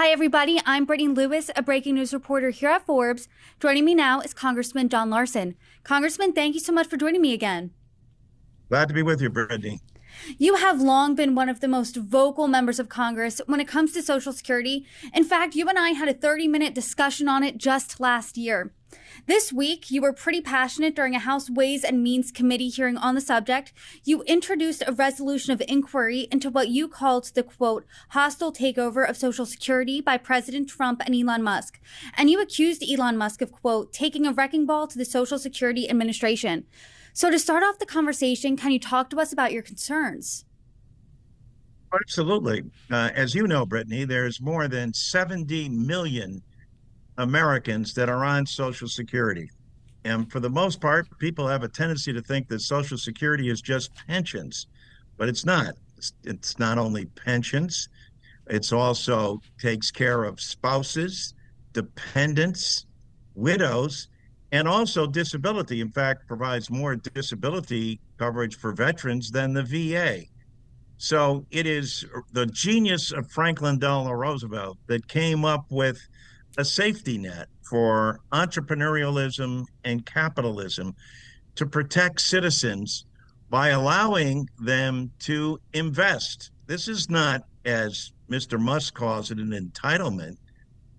Hi, everybody. I'm Brittany Lewis, a breaking news reporter here at Forbes. Joining me now is Congressman John Larson. Congressman, thank you so much for joining me again. Glad to be with you, Brittany. You have long been one of the most vocal members of Congress when it comes to Social Security. In fact, you and I had a 30-minute discussion on it just last year. This week, you were pretty passionate during a House Ways and Means Committee hearing on the subject. You introduced a resolution of inquiry into what you called the, quote, hostile takeover of Social Security by President Trump and Elon Musk. And you accused Elon Musk of, quote, taking a wrecking ball to the Social Security Administration. So to start off the conversation, can you talk to us about your concerns? Absolutely. As you know, Brittany, there's more than 70 million Americans that are on Social Security. And for the most part, people have a tendency to think that Social Security is just pensions, but it's not. It's not only pensions, it's also takes care of spouses, dependents, widows, and also disability. In fact, provides more disability coverage for veterans than the VA. So it is the genius of Franklin Delano Roosevelt that came up with a safety net for entrepreneurialism and capitalism to protect citizens by allowing them to invest. This is not, as Mr. Musk calls it, an entitlement.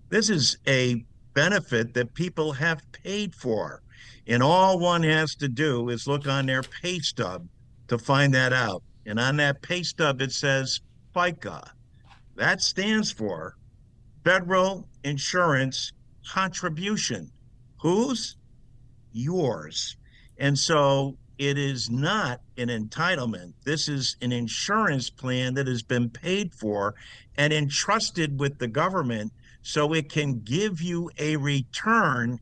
This is a benefit that people have paid for. And all one has to do is look on their pay stub to find that out. And on that pay stub, it says FICA. That stands for Federal Insurance Contribution. Whose? Yours. And so it is not an entitlement. This is an insurance plan that has been paid for and entrusted with the government so it can give you a return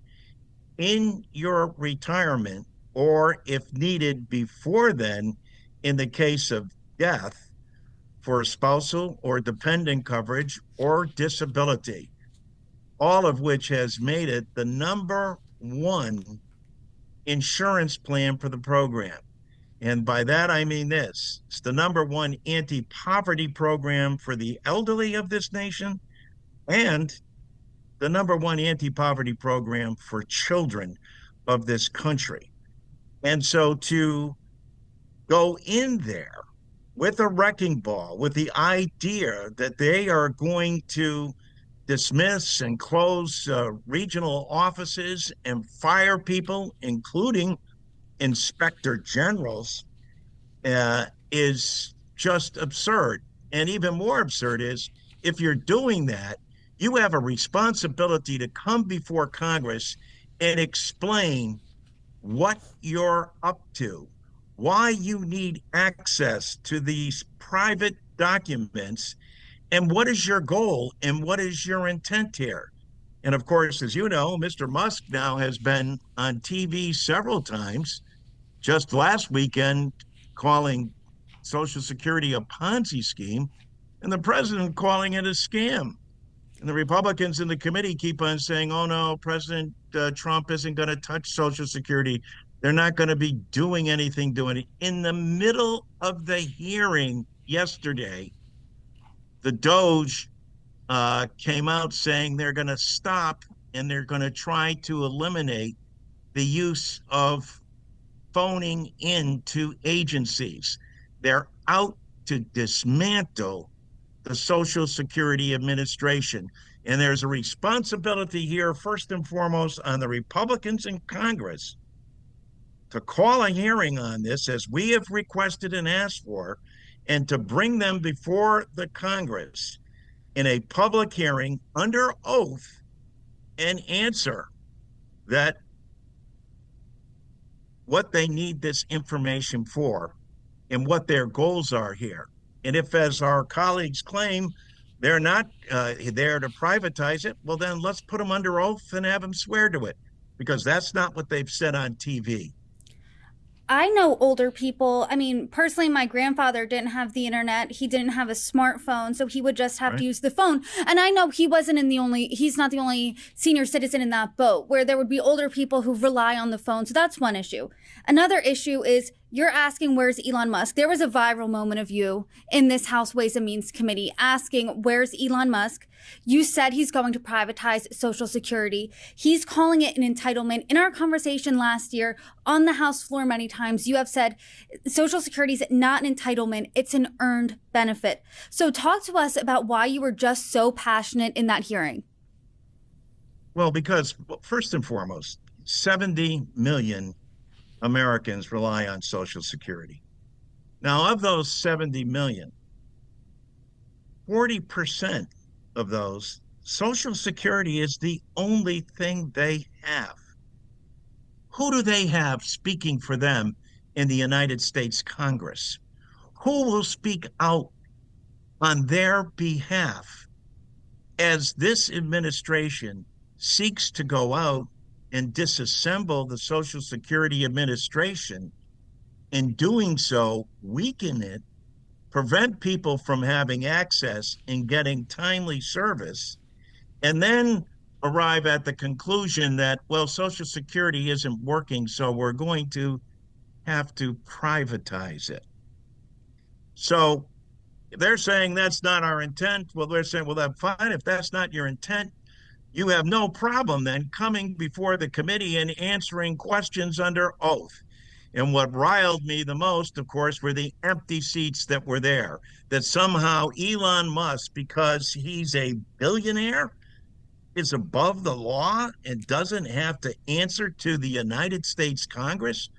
in your retirement, or if needed before then, in the case of death, for spousal or dependent coverage or disability, all of which has made it the number one insurance plan for the program. And by that, I mean this: it's the number one anti-poverty program for the elderly of this nation, and the number one anti-poverty program for children of this country. And so to go in there with a wrecking ball, with the idea that they are going to dismiss and close regional offices and fire people, including inspector generals, is just absurd. And even more absurd is, if you're doing that, you have a responsibility to come before Congress and explain what you're up to, why you need access to these private documents, and what is your goal and what is your intent here. And of course, as you know, Mr. Musk now has been on TV several times, just last weekend calling Social Security a Ponzi scheme, and the president calling it a scam. And the Republicans in the committee keep on saying, oh no, President Trump isn't going to touch Social Security. They're not going to be doing anything doing it. In the middle of the hearing yesterday, the Doge came out saying they're going to stop and they're going to try to eliminate the use of phoning into agencies. They're out to dismantle the Social Security Administration. And there's a responsibility here, first and foremost, on the Republicans in Congress to call a hearing on this, as we have requested and asked for, and to bring them before the Congress in a public hearing under oath and answer that what they need this information for and what their goals are here. And if, as our colleagues claim, they're not there to privatize it, well, then let's put them under oath and have them swear to it, because that's not what they've said on TV. I know older people. I mean, personally, my grandfather didn't have the internet. He didn't have a smartphone, so he would just have to use the phone. And I know he's not the only senior citizen in that boat, where there would be older people who rely on the phone. So that's one issue. Another issue is You're asking where's Elon Musk. There was a viral moment of you in this House Ways and Means Committee asking where's Elon Musk. You said he's going to privatize Social Security. He's calling it an entitlement. In our conversation last year on the House floor many times, you have said Social Security is not an entitlement, it's an earned benefit. So talk to us about why you were just so passionate in that hearing. Well, because first and foremost, 70 million Americans rely on Social Security. Now, of those 70 million, 40% of those, Social Security is the only thing they have. Who do they have speaking for them in the United States Congress? Who will speak out on their behalf as this administration seeks to go out and disassemble the Social Security Administration? In doing so, weaken it, prevent people from having access and getting timely service, and then arrive at the conclusion that, well, Social Security isn't working, so we're going to have to privatize it. So they're saying that's not our intent. Well, they're saying, well, that's fine. If that's not your intent, you have no problem then coming before the committee and answering questions under oath. And what riled me the most, of course, were the empty seats that were there, that somehow Elon Musk, because he's a billionaire, is above the law and doesn't have to answer to the United States Congress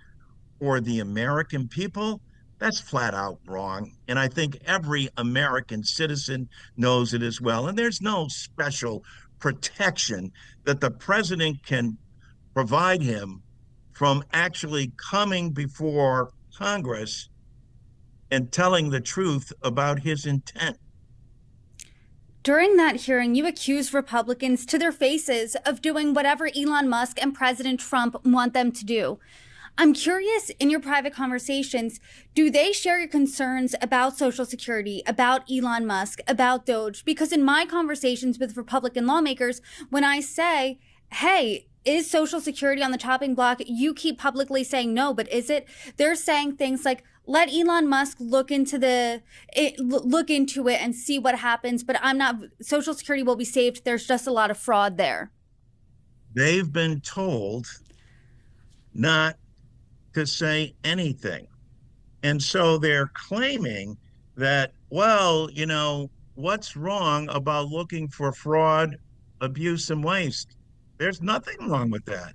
or the American people. That's flat out wrong. And I think every American citizen knows it as well. And there's no special protection that the president can provide him from actually coming before Congress and telling the truth about his intent. During that hearing, you accused Republicans to their faces of doing whatever Elon Musk and President Trump want them to do. I'm curious, in your private conversations, do they share your concerns about Social Security, about Elon Musk, about Doge? Because in my conversations with Republican lawmakers, when I say, hey, is Social Security on the chopping block? You keep publicly saying no, but is it? They're saying things like, let Elon Musk look into it and see what happens. But Social Security will be saved. There's just a lot of fraud there. They've been told not to say anything. And so they're claiming that, well, what's wrong about looking for fraud, abuse, and waste? There's nothing wrong with that.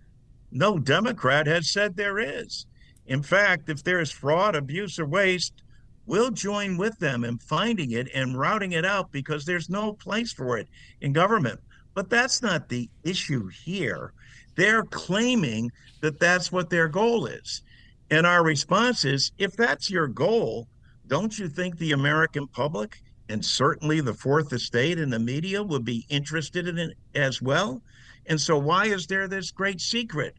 No Democrat has said there is. In fact, if there's fraud, abuse, or waste, we'll join with them in finding it and routing it out because there's no place for it in government. But that's not the issue here. They're claiming that that's what their goal is. And our response is, if that's your goal, don't you think the American public and certainly the fourth estate and the media would be interested in it as well? And so why is there this great secret?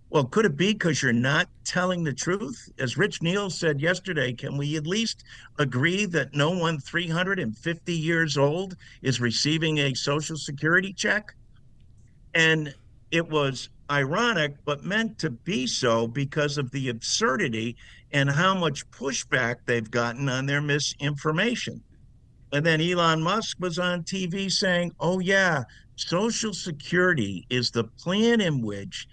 Well, could it be because you're not telling the truth? As Rich Neal said yesterday, can we at least agree that no one 350 years old is receiving a Social Security check? And it was ironic, but meant to be so because of the absurdity and how much pushback they've gotten on their misinformation. And then Elon Musk was on TV saying, oh, yeah, Social Security is the plan in which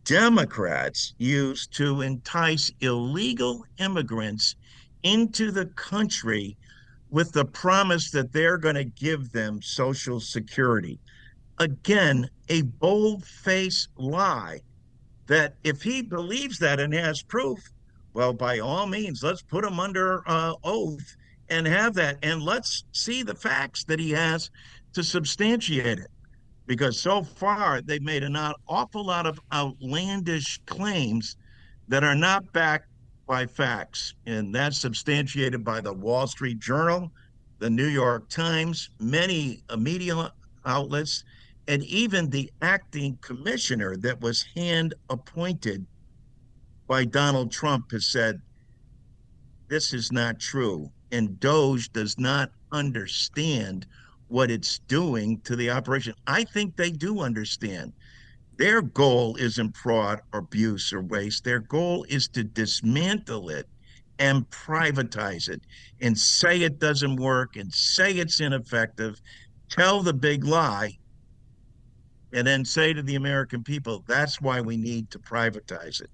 Democrats use to entice illegal immigrants into the country with the promise that they're going to give them Social Security. Again, a bold-faced lie that if he believes that and has proof, well, by all means, let's put him under oath and have that. And let's see the facts that he has to substantiate it. Because so far, they've made an awful lot of outlandish claims that are not backed by facts. And that's substantiated by the Wall Street Journal, the New York Times, many media outlets, and even the acting commissioner that was hand appointed by Donald Trump has said, this is not true. And Doge does not understand what it's doing to the operation. I think they do understand. Their goal isn't fraud, abuse, or waste. Their goal is to dismantle it and privatize it and say it doesn't work and say it's ineffective, tell the big lie, and then say to the American people, that's why we need to privatize it.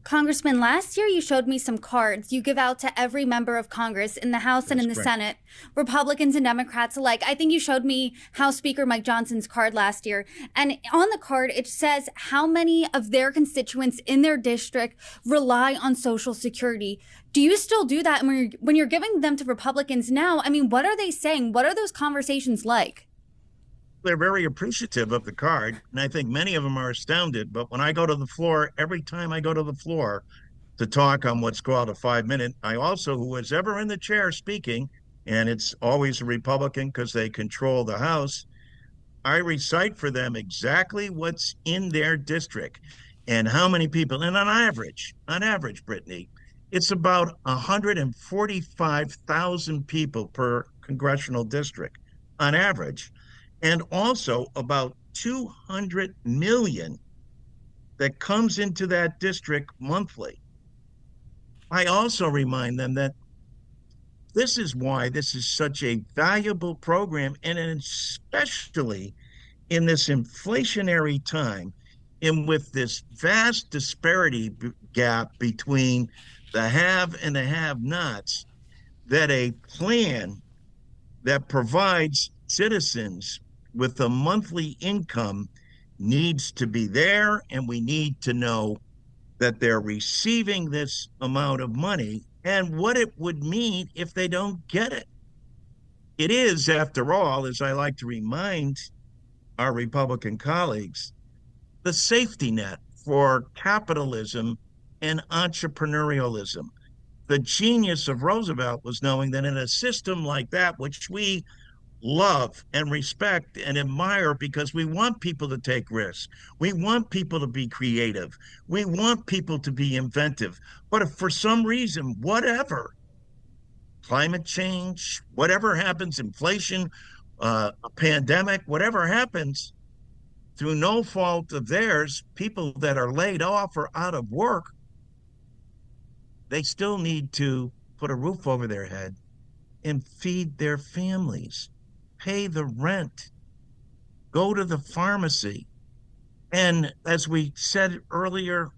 Congressman, last year you showed me some cards you give out to every member of Congress in the House and That's in the correct. Senate, Republicans and Democrats alike. I think you showed me House Speaker Mike Johnson's card last year. And on the card, it says how many of their constituents in their district rely on Social Security. Do you still do that? And when you're giving them to Republicans now, I mean, what are they saying? What are those conversations like? They're very appreciative of the card, and I think many of them are astounded. But when I go to the floor, every time I go to the floor to talk on what's called a 5 minute, I also, who is ever in the chair speaking, and it's always a Republican because they control the House, I recite for them exactly what's in their district and how many people. And on average, Brittany, it's about 145,000 people per congressional district on average, and also about 200 million that comes into that district monthly. I also remind them that this is why this is such a valuable program, and especially in this inflationary time, and with this vast disparity gap between the have and the have nots, that a plan that provides citizens with a monthly income needs to be there, and we need to know that they're receiving this amount of money and what it would mean if they don't get it. It is, after all, as I like to remind our Republican colleagues, the safety net for capitalism and entrepreneurialism. The genius of Roosevelt was knowing that in a system like that, which we love and respect and admire because we want people to take risks. We want people to be creative. We want people to be inventive. But if for some reason, whatever, climate change, whatever happens, inflation, a pandemic, whatever happens, through no fault of theirs, people that are laid off or out of work, they still need to put a roof over their head and feed their families, pay the rent, go to the pharmacy. And as we said earlier,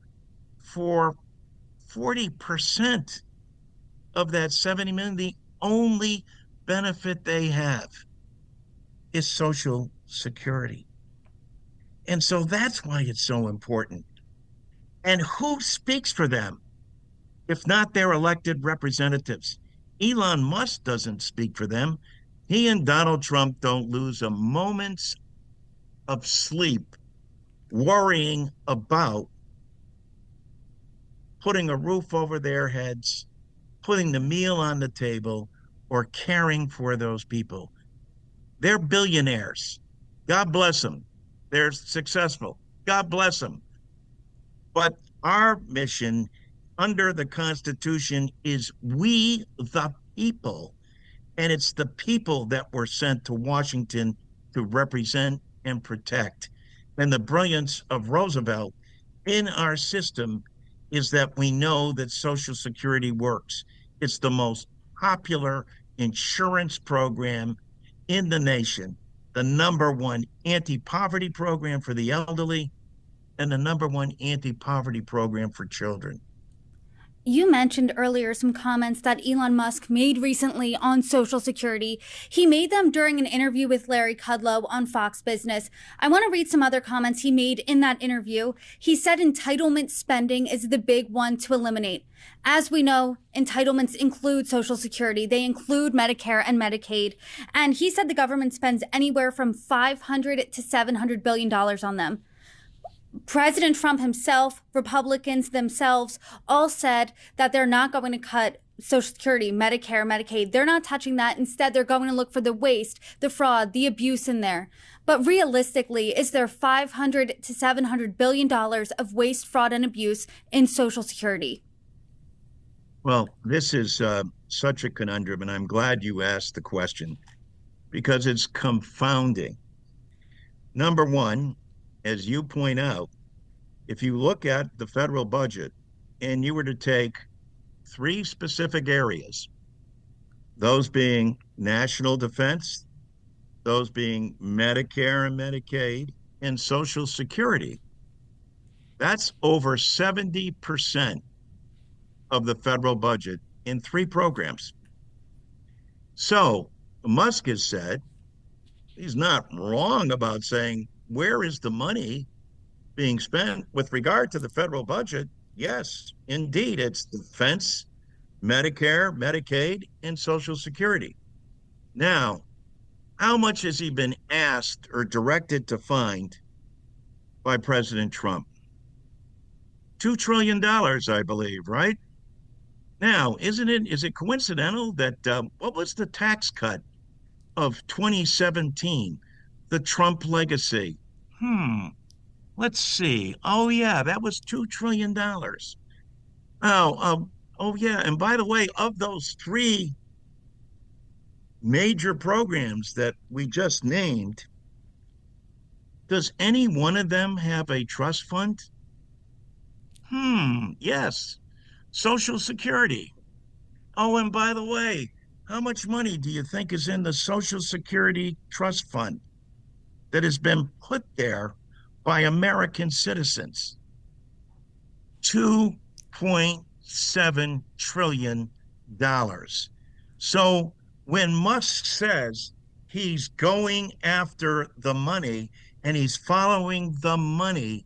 for 40% of that 70 million, the only benefit they have is Social Security. And so that's why it's so important. And who speaks for them if not their elected representatives? Elon Musk doesn't speak for them. He and Donald Trump don't lose a moment's of sleep worrying about putting a roof over their heads, putting the meal on the table, or caring for those people. They're billionaires. God bless them. They're successful. God bless them. But our mission under the Constitution is we the people. And it's the people that were sent to Washington to represent and protect. And the brilliance of Roosevelt in our system is that we know that Social Security works. It's the most popular insurance program in the nation, the number one anti-poverty program for the elderly, and the number one anti-poverty program for children. You mentioned earlier some comments that Elon Musk made recently on Social Security. He made them during an interview with Larry Kudlow on Fox Business. I want to read some other comments he made in that interview. He said entitlement spending is the big one to eliminate. As we know, entitlements include Social Security. They include Medicare and Medicaid. And he said the government spends anywhere from $500 to $700 billion on them. President Trump himself, Republicans themselves, all said that they're not going to cut Social Security, Medicare, Medicaid. They're not touching that. Instead, they're going to look for the waste, the fraud, the abuse in there. But realistically, is there $500 to $700 billion of waste, fraud, and abuse in Social Security? Well, this is such a conundrum, and I'm glad you asked the question because it's confounding. Number one, as you point out, if you look at the federal budget and you were to take three specific areas, those being national defense, those being Medicare and Medicaid, and Social Security, that's over 70% of the federal budget in three programs. So Musk has said he's not wrong about saying, where is the money being spent with regard to the federal budget? Yes, indeed, it's defense, Medicare, Medicaid, and Social Security. Now, how much has he been asked or directed to find by President Trump? $2 trillion, I believe, right? Now, is it coincidental that what was the tax cut of 2017, the Trump legacy? Let's see. Oh yeah, that was $2 trillion. Oh yeah, and by the way, of those three major programs that we just named, does any one of them have a trust fund? Yes. Social Security. Oh, and by the way, how much money do you think is in the Social Security Trust Fund that has been put there by American citizens? $2.7 trillion. So when Musk says he's going after the money and he's following the money,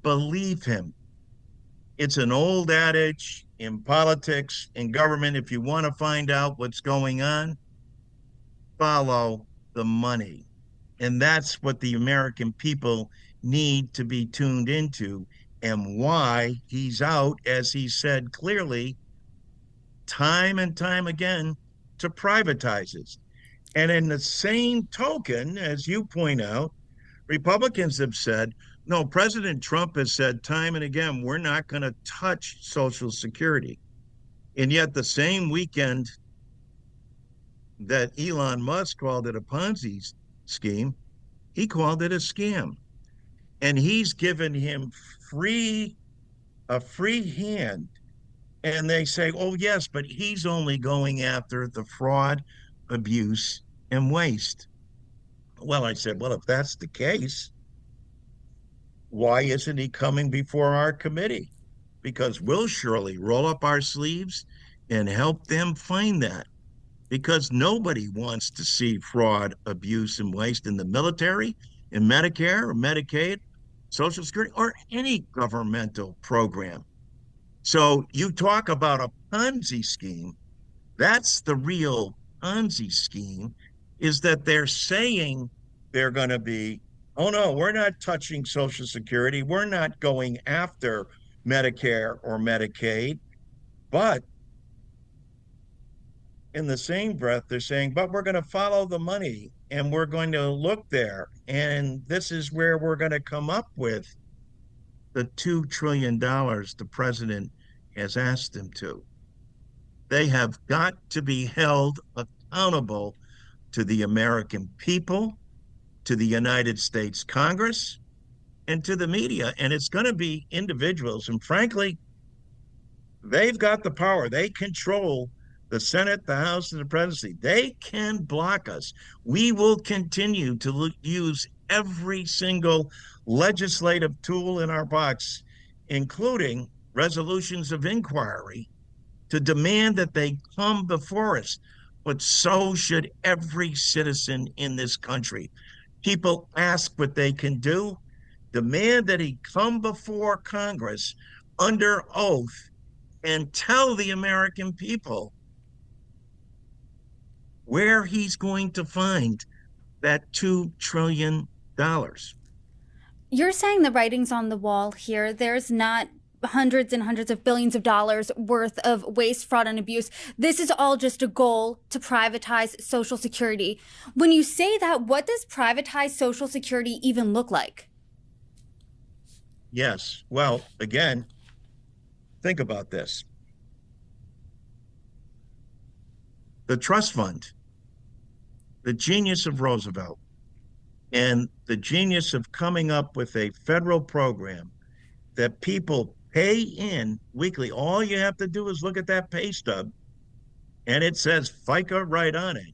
believe him. It's an old adage in politics, in government. If you want to find out what's going on, follow the money. And that's what the American people need to be tuned into, and why he's out, as he said clearly, time and time again, to privatize it. And in the same token, as you point out, Republicans have said, no, President Trump has said time and again, we're not going to touch Social Security. And yet the same weekend that Elon Musk called it a Ponzi scheme, he called it a scam. And he's given him a free hand. And they say, oh, yes, but he's only going after the fraud, abuse, and waste. Well, I said, well, if that's the case, why isn't he coming before our committee? Because we'll surely roll up our sleeves and help them find that. Because nobody wants to see fraud, abuse, and waste in the military, in Medicare or Medicaid, Social Security, or any governmental program. So you talk about a Ponzi scheme. That's the real Ponzi scheme, is that they're saying they're going to be, oh no, we're not touching Social Security. We're not going after Medicare or Medicaid. But in the same breath, they're saying, but we're going to follow the money and we're going to look there. And this is where we're going to come up with the $2 trillion the president has asked them to. They have got to be held accountable to the American people, to the United States Congress, and to the media. And it's going to be individuals. And frankly, they've got the power. They control the Senate, the House, and the presidency. They can block us. We will continue to use every single legislative tool in our box, including resolutions of inquiry, to demand that they come before us. But so should every citizen in this country. People ask what they can do. Demand that he come before Congress under oath and tell the American people where he's going to find that $2 trillion. You're saying the writing's on the wall here. There's not hundreds and hundreds of billions of dollars worth of waste, fraud, and abuse. This is all just a goal to privatize Social Security. When you say that, what does privatized Social Security even look like? Yes. Well, again, think about this. The trust fund, the genius of Roosevelt, And the genius of coming up with a federal program that people pay in weekly, all you have to do is look at that pay stub and it says FICA right on it.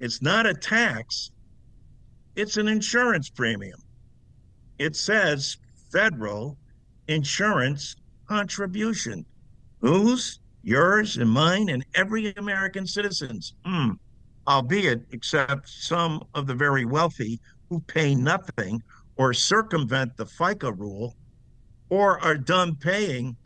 It's not a tax, it's an insurance premium. It says federal insurance contribution. Whose? Yours and mine and every American citizen's. Albeit except some of the very wealthy who pay nothing or circumvent the FICA rule or are done paying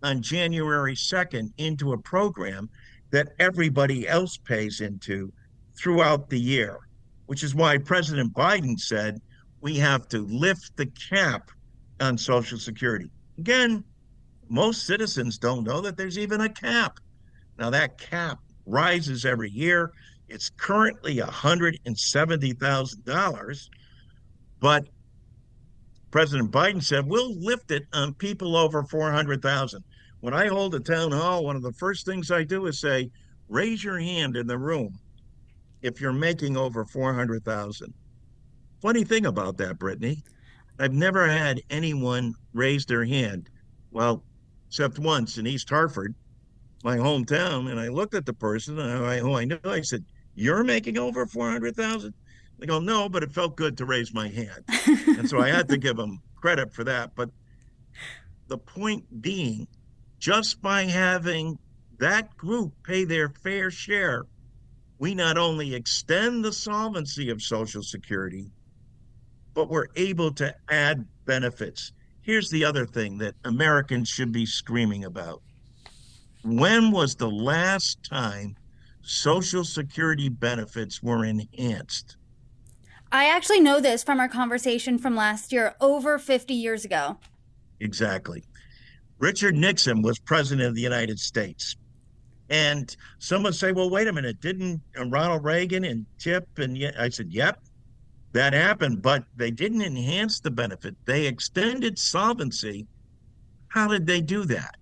on January 2nd into a program that everybody else pays into throughout the year, which is why President Biden said we have to lift the cap on Social Security. Again, most citizens don't know that there's even a cap. Now, that cap rises every year. It's currently $170,000, but President Biden said we'll lift it on people over 400,000. When I hold a town hall, one of the first things I do is say, raise your hand in the room if you're making over 400,000. Funny thing about that, Brittany, I've never had anyone raise their hand. Well, except once in East Hartford, my hometown, and I looked at the person who I knew. I said, "You're making over 400,000?" They go, "No, but it felt good to raise my hand," and so I had to give them credit for that. But the point being, just by having that group pay their fair share, we not only extend the solvency of Social Security, but we're able to add benefits. Here's the other thing that Americans should be screaming about. When was the last time Social Security benefits were enhanced? I actually know this from our conversation from last year, over 50 years ago. Exactly. Richard Nixon was president of the United States. And someone say, well, wait a minute, didn't Ronald Reagan and Tip? And I said, yep, that happened, but they didn't enhance the benefit. They extended solvency. How did they do that?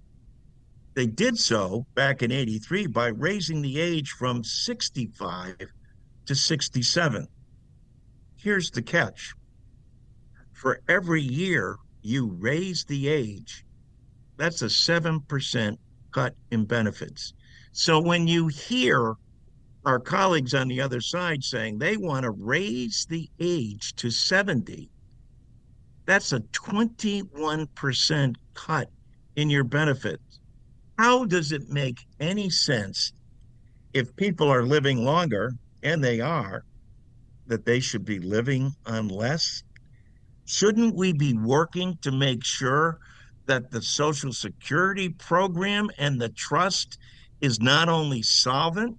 They did so back in 83 by raising the age from 65 to 67. Here's the catch. For every year you raise the age, that's a 7% cut in benefits. So when you hear our colleagues on the other side saying they want to raise the age to 70, that's a 21% cut in your benefits. How does it make any sense if people are living longer, and they are, that they should be living on less? Shouldn't we be working to make sure that the Social Security program and the trust is not only solvent,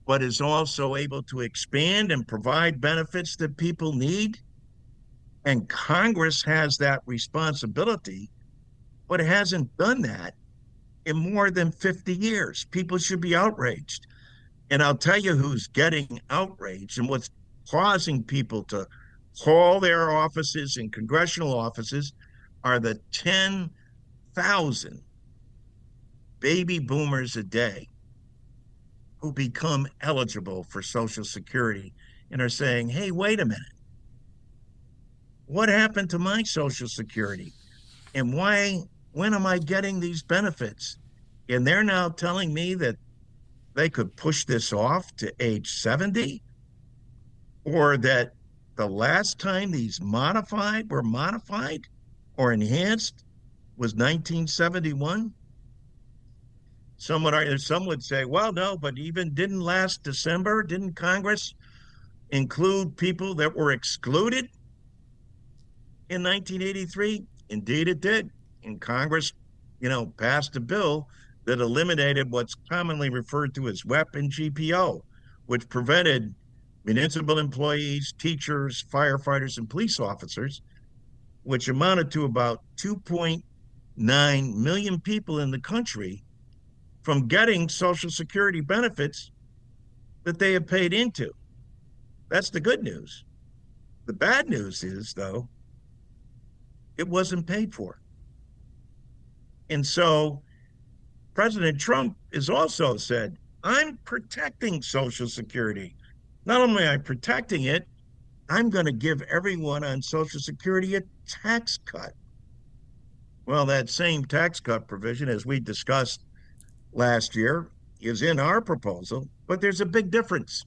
but is also able to expand and provide benefits that people need? And Congress has that responsibility, but it hasn't done that in more than 50 years. People should be outraged. And I'll tell you who's getting outraged and what's causing people to call their offices and congressional offices are the 10,000 baby boomers a day who become eligible for Social Security and are saying, hey, wait a minute. What happened to my Social Security? And when am I getting these benefits? And they're now telling me that they could push this off to age 70, or that the last time these were modified or enhanced was 1971. Some would say, well, no, but even didn't last December, didn't Congress include people that were excluded in 1983? Indeed, it did. And Congress, passed a bill that eliminated what's commonly referred to as weapon GPO, which prevented municipal employees, teachers, firefighters, and police officers, which amounted to about 2.9 million people in the country, from getting Social Security benefits that they have paid into. That's the good news. The bad news is, though, it wasn't paid for. And so President Trump has also said, I'm protecting Social Security. Not only am I protecting it, I'm going to give everyone on Social Security a tax cut. Well, that same tax cut provision, as we discussed last year, is in our proposal, but there's a big difference.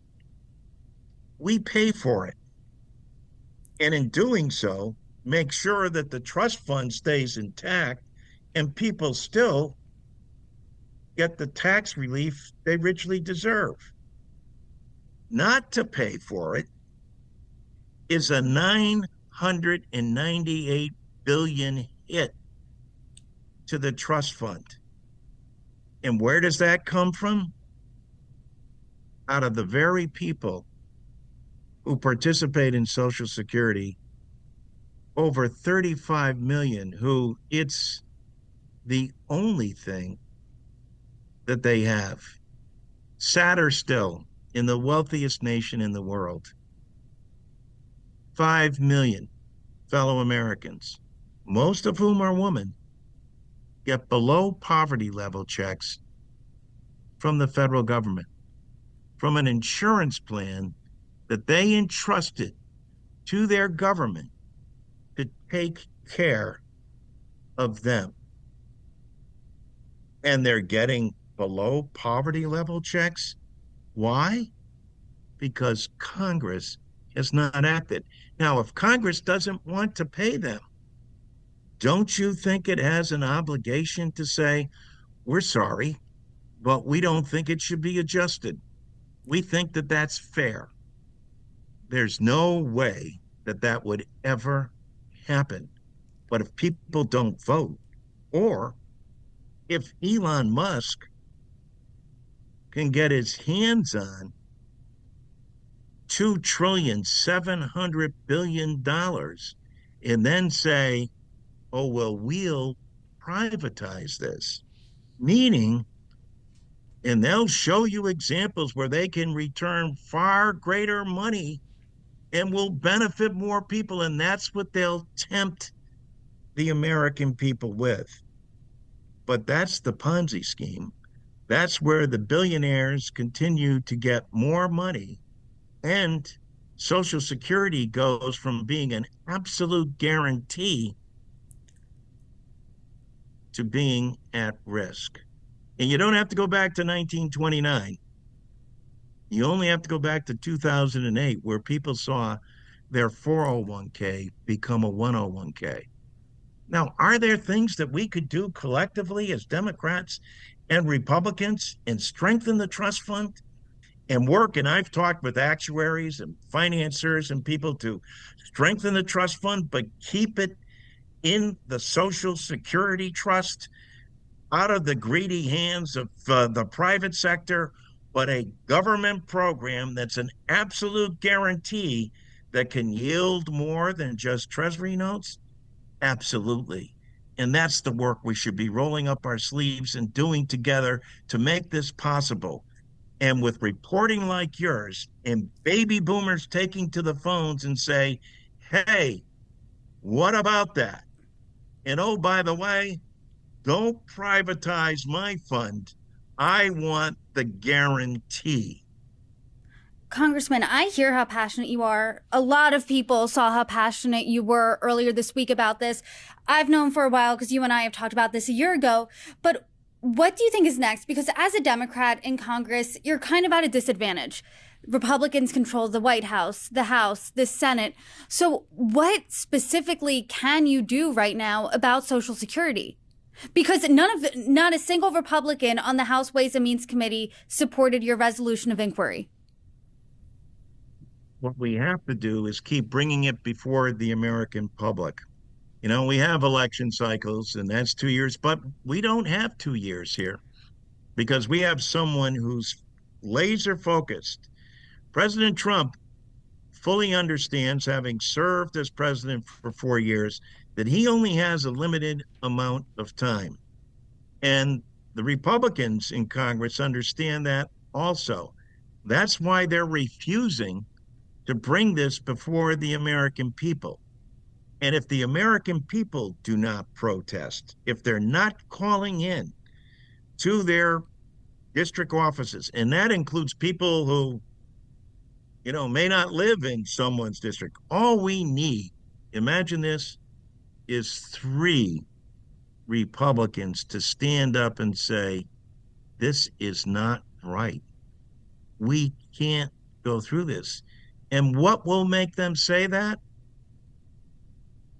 We pay for it. And in doing so, make sure that the trust fund stays intact and people still get the tax relief they richly deserve. Not to pay for it is a 998 billion hit to the trust fund. And where does that come from? Out of the very people who participate in Social Security, over 35 million who it's the only thing that they have. Sadder still, in the wealthiest nation in the world, 5 million fellow Americans, most of whom are women, get below poverty level checks from the federal government, from an insurance plan that they entrusted to their government to take care of them. And they're getting below poverty level checks. Why? Because Congress has not acted. Now, if Congress doesn't want to pay them, don't you think it has an obligation to say, we're sorry, but we don't think it should be adjusted? We think that that's fair. There's no way that that would ever happen. But if people don't vote, or if Elon Musk can get his hands on $2,700,000,000,000 and then say, oh, well, we'll privatize this, meaning, and they'll show you examples where they can return far greater money and will benefit more people. And that's what they'll tempt the American people with. But that's the Ponzi scheme. That's where the billionaires continue to get more money. And Social Security goes from being an absolute guarantee to being at risk. And you don't have to go back to 1929. You only have to go back to 2008, where people saw their 401k become a 101k. Now, are there things that we could do collectively as Democrats and Republicans and strengthen the trust fund and work? And I've talked with actuaries and financiers and people to strengthen the trust fund, but keep it in the Social Security trust, out of the greedy hands of the private sector, but a government program that's an absolute guarantee that can yield more than just Treasury notes? Absolutely. And that's the work we should be rolling up our sleeves and doing together to make this possible. And with reporting like yours and baby boomers taking to the phones and say, hey, what about that? And oh, by the way, don't privatize my fund. I want the guarantee. Congressman, I hear how passionate you are. A lot of people saw how passionate you were earlier this week about this. I've known for a while because you and I have talked about this a year ago. But what do you think is next? Because as a Democrat in Congress, you're kind of at a disadvantage. Republicans control the White House, the Senate. So what specifically can you do right now about Social Security? Because not a single Republican on the House Ways and Means Committee supported your resolution of inquiry. What we have to do is keep bringing it before the American public. You know, we have election cycles, and that's 2 years, but we don't have 2 years here because we have someone who's laser focused. President Trump fully understands, having served as president for 4 years, that he only has a limited amount of time. And the Republicans in Congress understand that also. That's why they're refusing to bring this before the American people. And if the American people do not protest, if they're not calling in to their district offices, and that includes people who may not live in someone's district. All we need, imagine this, is three Republicans to stand up and say, this is not right. We can't go through this. And what will make them say that?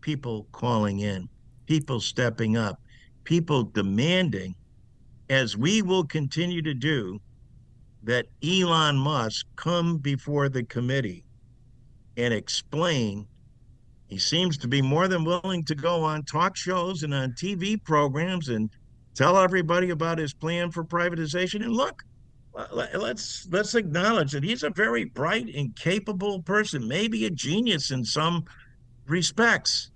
People calling in, people stepping up, people demanding, as we will continue to do, that Elon Musk come before the committee and explain. He seems to be more than willing to go on talk shows and on TV programs and tell everybody about his plan for privatization. And look, let's acknowledge that he's a very bright and capable person, maybe a genius in some respects.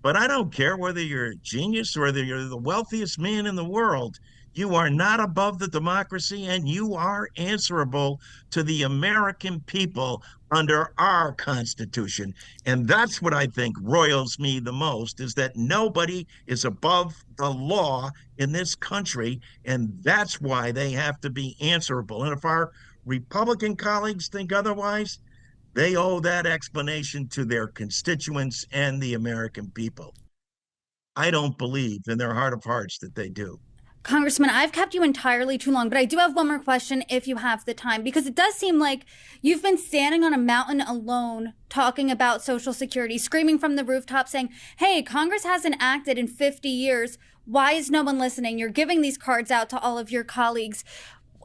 But I don't care whether you're a genius or whether you're the wealthiest man in the world. You are not above the democracy, and you are answerable to the American people under our Constitution. And that's what I think roils me the most, is that nobody is above the law in this country, and that's why they have to be answerable. And if our Republican colleagues think otherwise, they owe that explanation to their constituents and the American people. I don't believe in their heart of hearts that they do. Congressman, I've kept you entirely too long, but I do have one more question if you have the time, because it does seem like you've been standing on a mountain alone talking about Social Security, screaming from the rooftop saying, hey, Congress hasn't acted in 50 years. Why is no one listening? You're giving these cards out to all of your colleagues.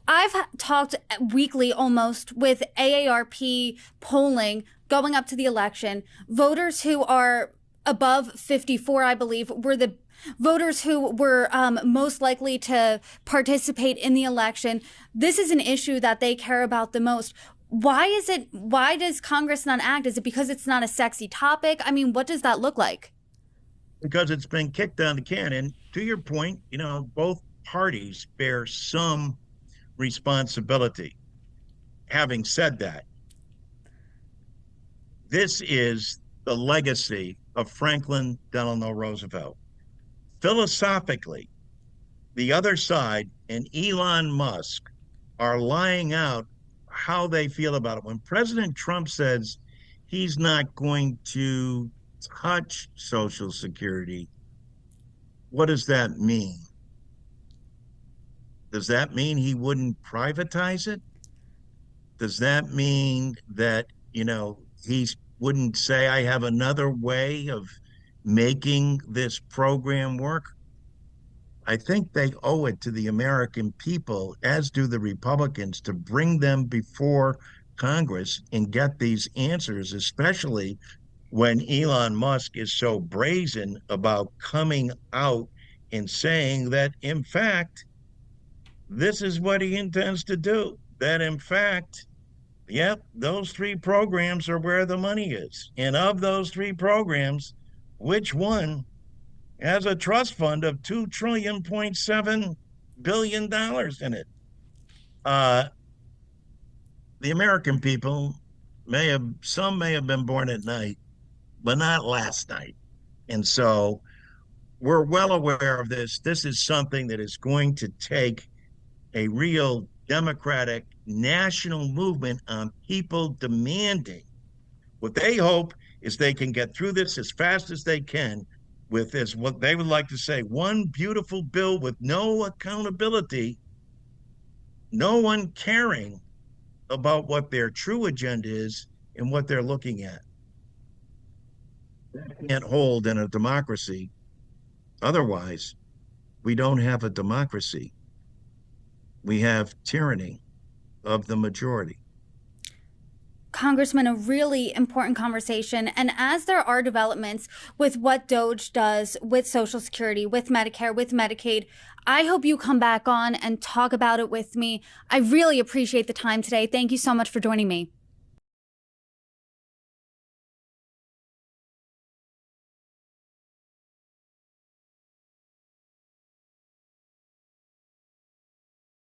I've talked weekly almost with AARP polling going up to the election. Voters who are above 54, I believe, were the voters who were most likely to participate in the election. This is an issue that they care about the most. Why does Congress not act? Is it because it's not a sexy topic? I mean, what does that look like? Because it's been kicked down the can. And to your point, both parties bear some responsibility. Having said that, this is the legacy of Franklin Delano Roosevelt. Philosophically, the other side and Elon Musk are lying out how they feel about it. When President Trump says he's not going to touch Social Security, what does that mean? Does that mean he wouldn't privatize it? Does that mean that, he wouldn't say, I have another way of making this program work? I think they owe it to the American people, as do the Republicans, to bring them before Congress and get these answers, especially when Elon Musk is so brazen about coming out and saying that, in fact, this is what he intends to do. That, in fact, yep, those three programs are where the money is. And of those three programs, which one has a trust fund of $2.7 trillion in it? The American people some may have been born at night, but not last night. And so we're well aware of this. This is something that is going to take a real democratic national movement on people demanding. What they hope is they can get through this as fast as they can with this, what they would like to say, one beautiful bill with no accountability, no one caring about what their true agenda is and what they're looking at. That can't hold in a democracy. Otherwise, we don't have a democracy. We have tyranny of the majority. Congressman, a really important conversation. And as there are developments with what DOGE does with Social Security, with Medicare, with Medicaid, I hope you come back on and talk about it with me. I really appreciate the time today. Thank you so much for joining me.